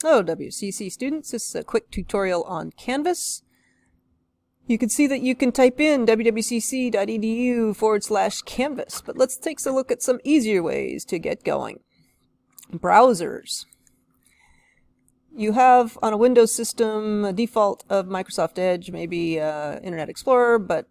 Hello WCC students, this is a quick tutorial on Canvas. You can see that you can type in www.cc.edu/canvas, but let's take a look at some easier ways to get going. Browsers. You have on a Windows system a default of Microsoft Edge, maybe Internet Explorer, but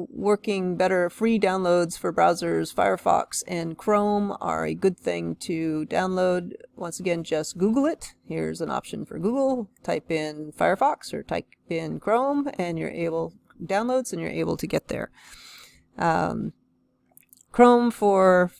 working better free downloads for browsers, Firefox and Chrome are a good thing to download. Once again, just Google it. Here's an option for Google. Type in Firefox or type in Chrome and you're able downloads and you're able to get there. Chrome for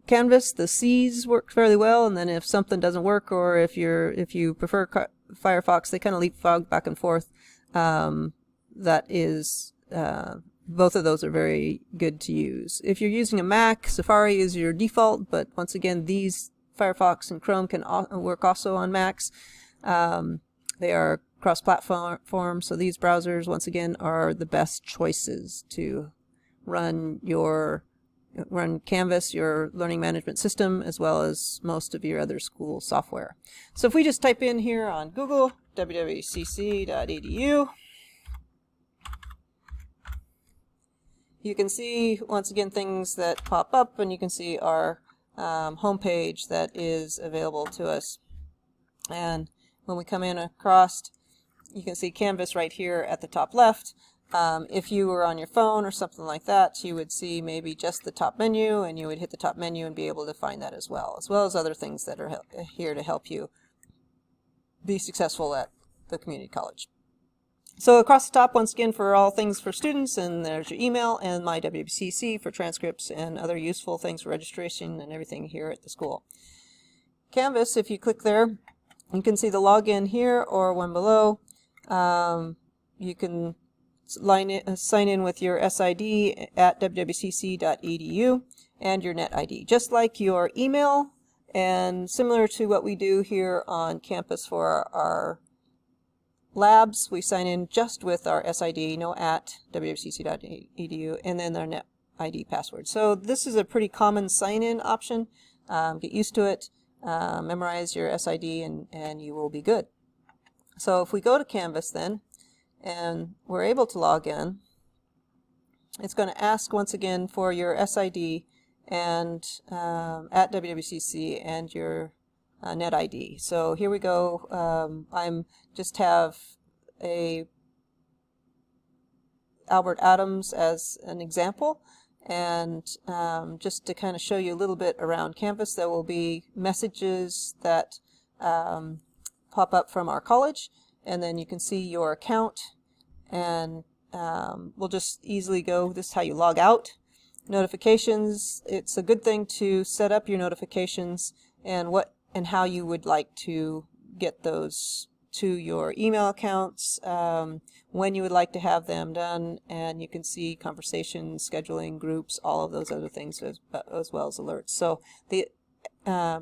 Canvas, the C's work fairly well, and then if something doesn't work, or if you prefer Firefox, they kind of leapfrog back and forth. That is, both of those are very good to use. If you're using a Mac, Safari is your default, but once again, these Firefox and Chrome can work also on Macs. They are cross-platform, so these browsers, once again, are the best choices to run Canvas, your learning management system, as well as most of your other school software. So if we just type in here on Google, www.cc.edu, you can see, once again, things that pop up, and you can see our homepage that is available to us. And when we come in across, you can see Canvas right here at the top left. If you were on your phone or something like that, you would see maybe just the top menu, and you would hit the top menu and be able to find that as well as other things that are here to help you be successful at the community college. So across the top, once again, for all things for students, and there's your email and my WCC for transcripts and other useful things for registration and everything here at the school. Canvas, if you click there, you can see the login here or one below. You can sign in with your SID at www.cc.edu and your NetID, just like your email, and similar to what we do here on campus for our labs. We sign in just with our SID, no at www.cc.edu, and then our NetID password. So this is a pretty common sign-in option. Get used to it, memorize your SID, and you will be good. So if we go to Canvas then, and we're able to log in, it's going to ask once again for your SID and at WWCC and your NetID. So here we go. I'm just have a Albert Adams as an example, and just to kind of show you a little bit around Canvas, there will be messages that pop up from our college, and then you can see your account, and we'll just easily go, this is how you log out. Notifications, it's a good thing to set up your notifications and what and how you would like to get those to your email accounts, when you would like to have them done, and you can see conversations, scheduling, groups, all of those other things as well as alerts. So the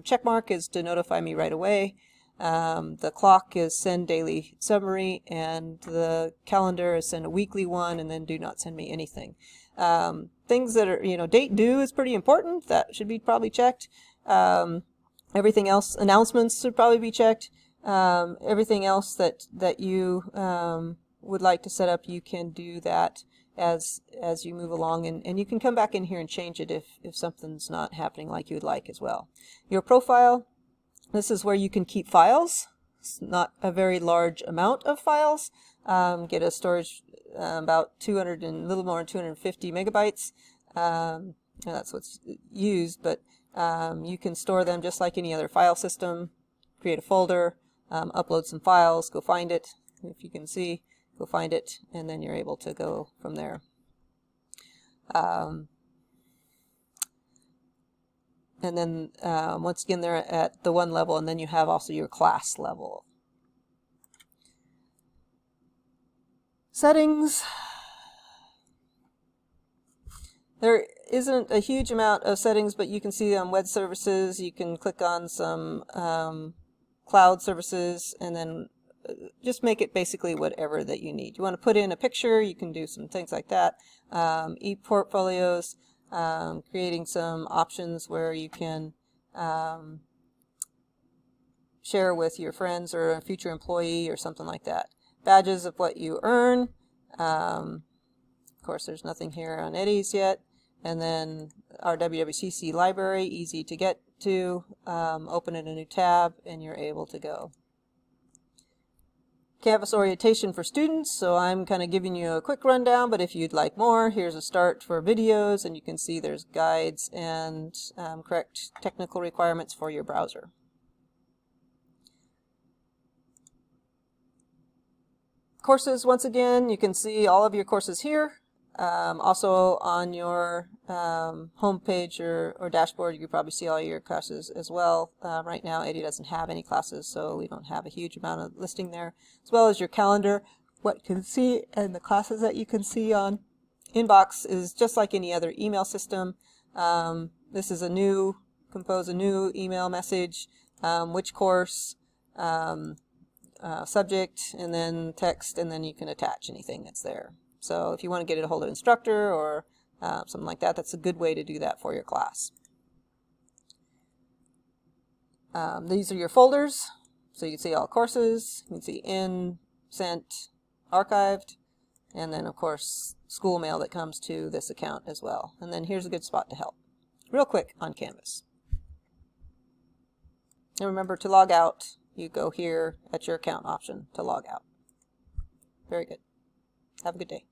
check mark is to notify me right away. The clock is send daily summary, and the calendar is send a weekly one, and then do not send me anything. Things that are, date due is pretty important. That should be probably checked. Everything else, announcements should probably be checked. Everything else that you would like to set up, you can do that as you move along, and you can come back in here and change it if something's not happening like you would like as well. Your profile, this is where you can keep files. It's not a very large amount of files. Get a storage about 200 and a little more than 250 megabytes. And that's what's used, but you can store them just like any other file system. Create a folder, upload some files, go find it. If you can see, go find it, and then you're able to go from there. And then once again, they're at the one level, and then you have also your class level. Settings. There isn't a huge amount of settings, but you can see on web services, you can click on some cloud services, and then just make it basically whatever that you need. You want to put in a picture, you can do some things like that. E-portfolios, creating some options where you can share with your friends or a future employee or something like that. Badges of what you earn. Of course, there's nothing here on Eddie's yet. And then our WWCC library, easy to get to. Open in a new tab and you're able to go. Canvas orientation for students, so I'm kind of giving you a quick rundown, but if you'd like more, here's a start for videos, and you can see there's guides and correct technical requirements for your browser. Courses, once again, you can see all of your courses here. Also on your home page or dashboard, you can probably see all your classes as well. Right now, Eddie doesn't have any classes, so we don't have a huge amount of listing there, as well as your calendar. What you can see and the classes that you can see on Inbox is just like any other email system. This is compose a new email message, which course, subject, and then text, and then you can attach anything that's there. So if you want to get a hold of an instructor or something like that, that's a good way to do that for your class. These are your folders. So you can see all courses, you can see in, sent, archived, and then of course school mail that comes to this account as well. And then here's a good spot to help. Real quick on Canvas. And remember to log out, you go here at your account option to log out. Very good. Have a good day.